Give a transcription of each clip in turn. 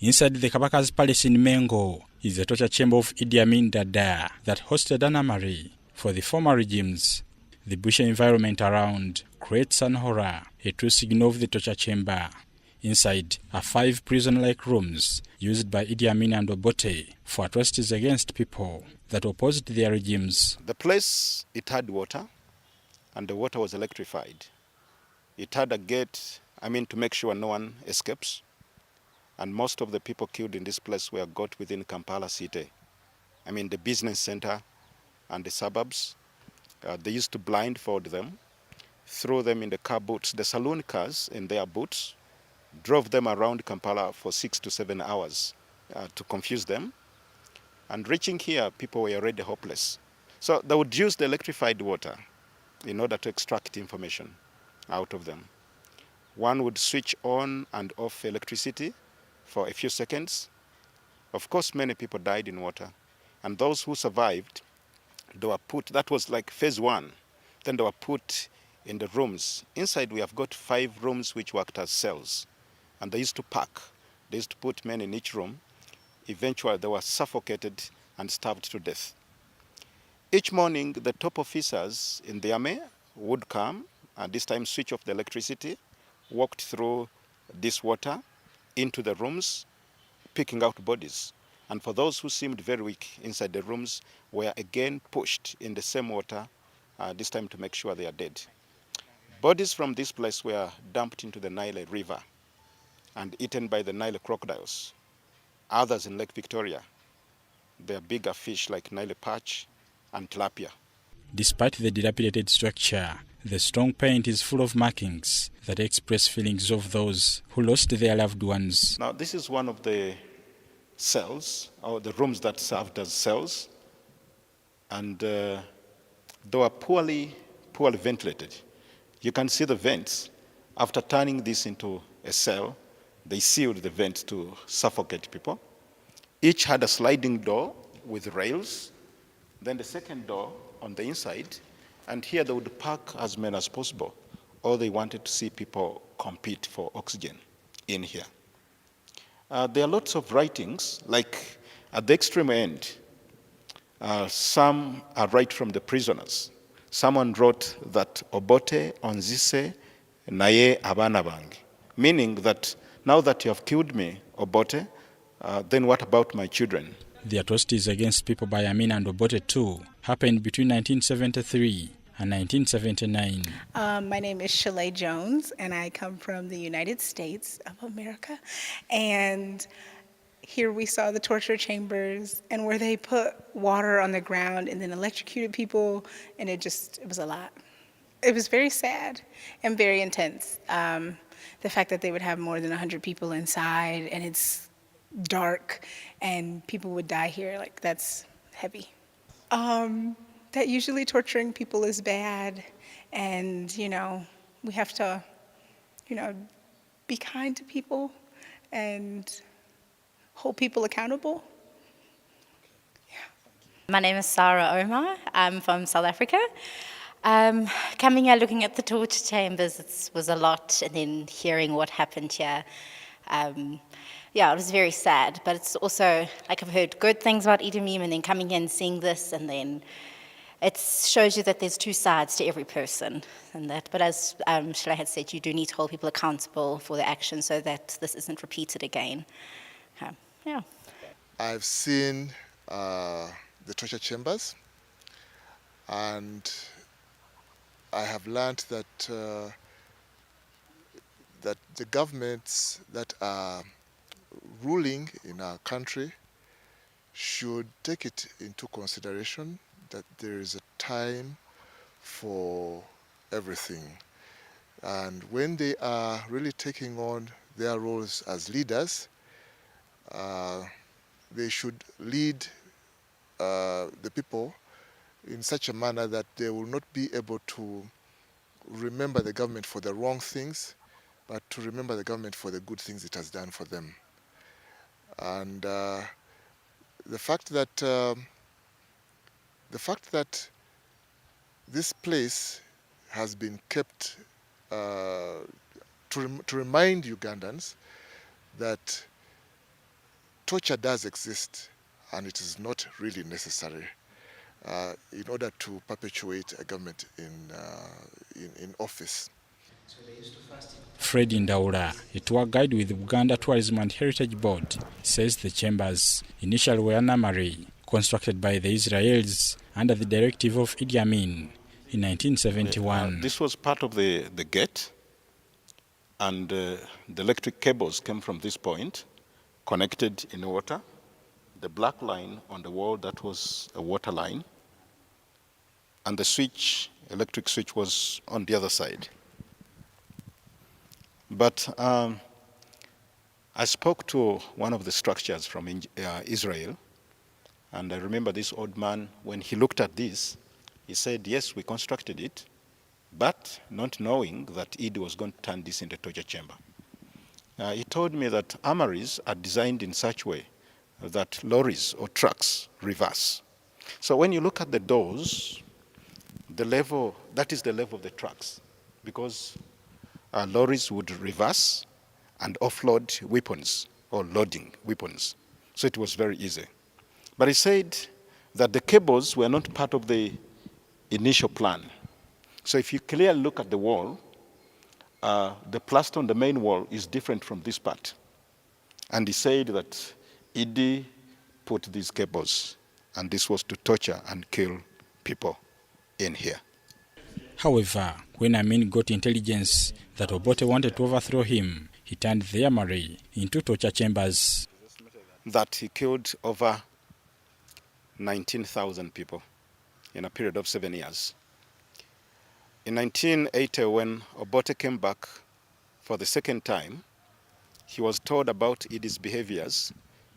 Inside the Kabaka's Palace in Mengo is the torture chamber of Idi Amin Dada that hosted an armory for the former regimes. The bushy environment around creates an horror, a true signal of the torture chamber. Inside are 5 prison-like rooms used by Idi Amin and Obote for atrocities against people that opposed their regimes. The place, it had water, and the water was electrified. It had a gate, to make sure no one escapes. And most of the people killed in this place were got within Kampala city. The business center and the suburbs. They used to blindfold them, throw them in the car boots, the saloon cars in their boots, drove them around Kampala for 6 to 7 hours to confuse them. And reaching here, people were already hopeless. So they would use the electrified water in order to extract information out of them. One would switch on and off electricity for a few seconds. Of course, many people died in water. And those who survived, they were put, that was like phase 1. Then they were put in the rooms. Inside we have got 5 rooms which worked as cells. And they used to pack. They used to put men in each room. Eventually they were suffocated and starved to death. Each morning the top officers in the army would come and this time switch off the electricity, walked through this water into the rooms, picking out bodies. And for those who seemed very weak inside the rooms, were again pushed in the same water, this time to make sure they are dead. Bodies from this place were dumped into the Nile River and eaten by the Nile crocodiles. Others in Lake Victoria, they are bigger fish like Nile perch and tilapia. Despite the dilapidated structure, the strong paint is full of markings that express feelings of those who lost their loved ones. Now, this is one of the cells, or the rooms that served as cells, and they were poorly ventilated. You can see the vents. After turning this into a cell, they sealed the vents to suffocate people. Each had a sliding door with rails, then the second door on the inside, and here they would pack as many as possible. Or they wanted to see people compete for oxygen in here. There are lots of writings, like at the extreme end, some are right from the prisoners. Someone wrote that Obote onzise naye abana bange, meaning that now that you have killed me, Obote, then what about my children? The atrocities against people by Amin and Obote too happened between 1973 and 1979. My name is Shalay Jones, and I come from the United States of America. And here we saw the torture chambers and where they put water on the ground and then electrocuted people, and it was a lot. It was very sad and very intense. The fact that they would have more than 100 people inside, and it's dark, and people would die here, like, that's heavy. That usually torturing people is bad, and, we have to, be kind to people and hold people accountable. Yeah. My name is Sarah Omar. I'm from South Africa. Coming here, looking at the torture chambers, it was a lot, and then hearing what happened here. It was very sad, but it's also, like, I've heard good things about Idi Amin, and then coming here and seeing this, and then it shows you that there's 2 sides to every person. But as Shalay had said, you do need to hold people accountable for their actions so that this isn't repeated again. I've seen the torture chambers, and I have learned that that the governments that are ruling in our country should take it into consideration that there is a time for everything. And when they are really taking on their roles as leaders, they should lead the people in such a manner that they will not be able to remember the government for the wrong things, but to remember the government for the good things it has done for them. And the fact that this place has been kept to remind Ugandans that torture does exist, and it is not really necessary in order to perpetuate a government in office. Fred Ndaura, a tour guide with the Uganda Tourism and Heritage Board, says the chambers initially were Namari, constructed by the Israelis under the directive of Idi Amin in 1971. This was part of the gate, and the electric cables came from this point, connected in water. The black line on the wall, that was a water line, and the switch, electric switch, was on the other side. But I spoke to one of the structures from Israel, and I remember this old man, when he looked at this, he said, yes, we constructed it, but not knowing that Idi was going to turn this into a torture chamber. He told me that armories are designed in such a way that lorries or trucks reverse. So when you look at the doors, the level, that is the level of the trucks, because lorries would reverse and offload weapons or loading weapons. So it was very easy. But he said that the cables were not part of the initial plan. So if you clearly look at the wall, the plaster on the main wall is different from this part. And he said that Idi put these cables, and this was to torture and kill people in here. However, when Amin got intelligence that Obote wanted to overthrow him, he turned the armory into torture chambers. That he killed over 19,000 people in a period of 7 years. In 1980, when Obote came back for the second time, he was told about Idi's behaviors.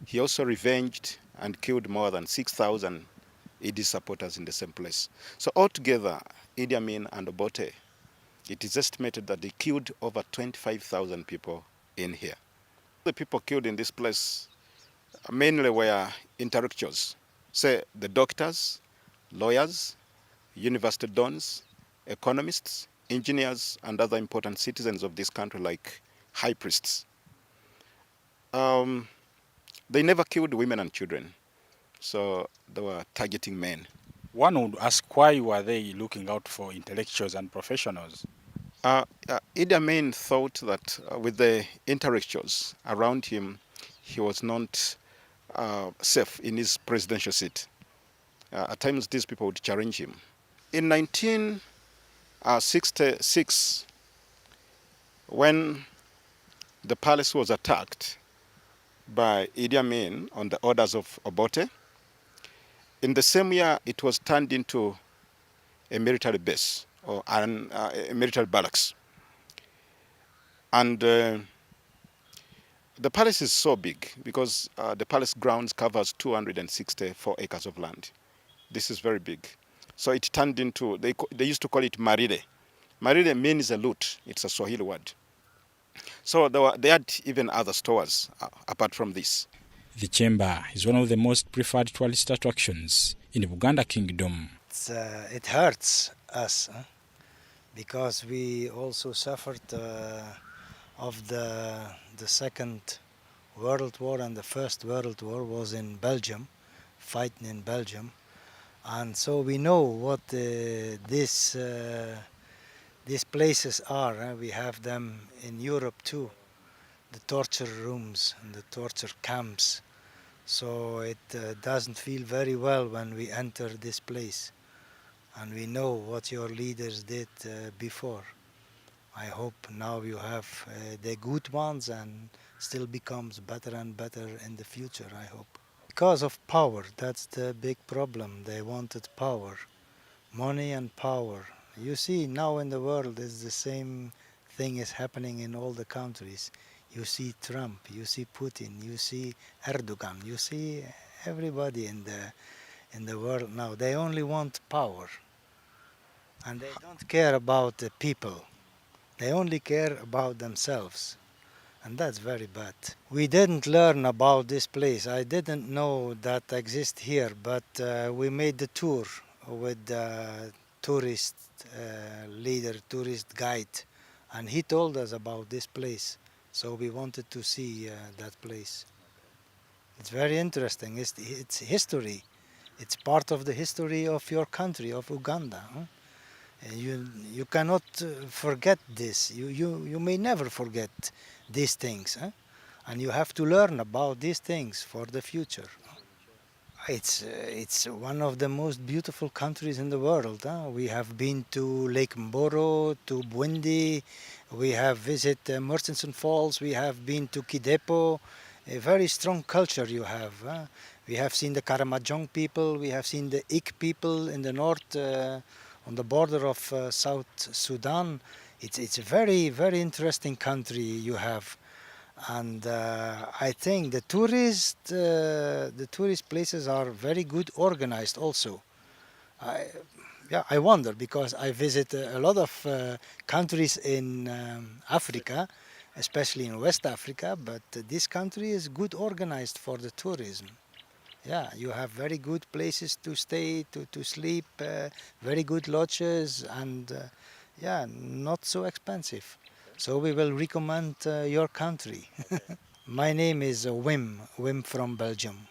He also revenged and killed more than 6,000 Idi supporters in the same place. So altogether, Idi Amin and Obote, it is estimated that they killed over 25,000 people in here. The people killed in this place mainly were intellectuals, say the doctors, lawyers, university dons, economists, engineers, and other important citizens of this country like high priests. They never killed women and children, so they were targeting men. One would ask, why were they looking out for intellectuals and professionals? Idi Amin thought that with the intellectuals around him, he was not safe in his presidential seat. At times, these people would challenge him. In 1966, when the palace was attacked by Idi Amin on the orders of Obote, in the same year it was turned into a military base or a military barracks. And the palace is so big because the palace grounds covers 264 acres of land. This is very big. So it turned into, they used to call it marire. Marire means a loot. It's a Swahili word. So they had even other stores apart from this. The chamber is one of the most preferred tourist attractions in the Buganda Kingdom. It hurts us because we also suffered of the Second World War, and the First World War was in Belgium, fighting in Belgium. And so we know what these places are. We have them in Europe too, the torture rooms and the torture camps. So it doesn't feel very well when we enter this place. And we know what your leaders did before. I hope now you have the good ones and still becomes better and better in the future, I hope. Because of power, that's the big problem. They wanted power, money and power. You see, now in the world is the same thing is happening in all the countries. You see Trump, you see Putin, you see Erdogan, you see everybody in the world now. They only want power. And they don't care about the people. They only care about themselves. And that's very bad. We didn't learn about this place. I didn't know that exists here, but we made the tour with the tourist leader, tourist guide, and he told us about this place. So we wanted to see that place. It's very interesting. It's history. It's part of the history of your country, of Uganda. Huh? And you cannot forget this. You may never forget these things. Huh? And you have to learn about these things for the future. It's one of the most beautiful countries in the world. Huh? We have been to Lake Mboro, to Bwindi, we have visited Murchison Falls, we have been to Kidepo. A very strong culture you have. Huh? We have seen the Karamajong people, we have seen the Ik people in the north, on the border of South Sudan. It's a very, very interesting country you have. And I think the tourist places are very good organized also. I, yeah, I wonder because I visit a lot of countries in Africa, especially in West Africa, but this country is good organized for the tourism. Yeah, you have very good places to stay, to sleep, very good lodges, and yeah, not so expensive. So we will recommend your country. My name is Wim from Belgium.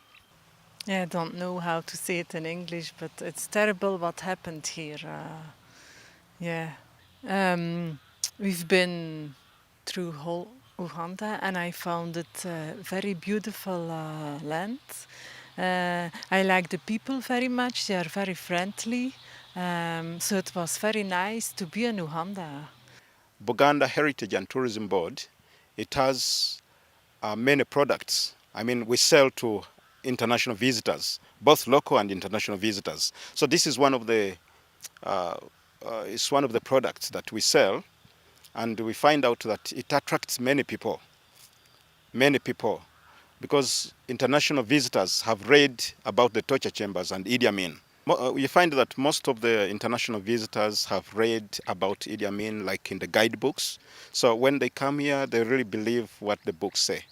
Yeah, I don't know how to say it in English, but it's terrible what happened here. Yeah. We've been through whole Uganda and I found it very beautiful land. I like the people very much. They are very friendly. So it was very nice to be in Uganda. Buganda Heritage and Tourism Board, it has many products. I mean, we sell to international visitors, both local and international visitors. So this is one of the it's one of the products that we sell, and we find out that it attracts many people, because international visitors have read about the torture chambers and Idi Amin. You find that most of the international visitors have read about Idi Amin, like in the guidebooks. So when they come here, they really believe what the books say.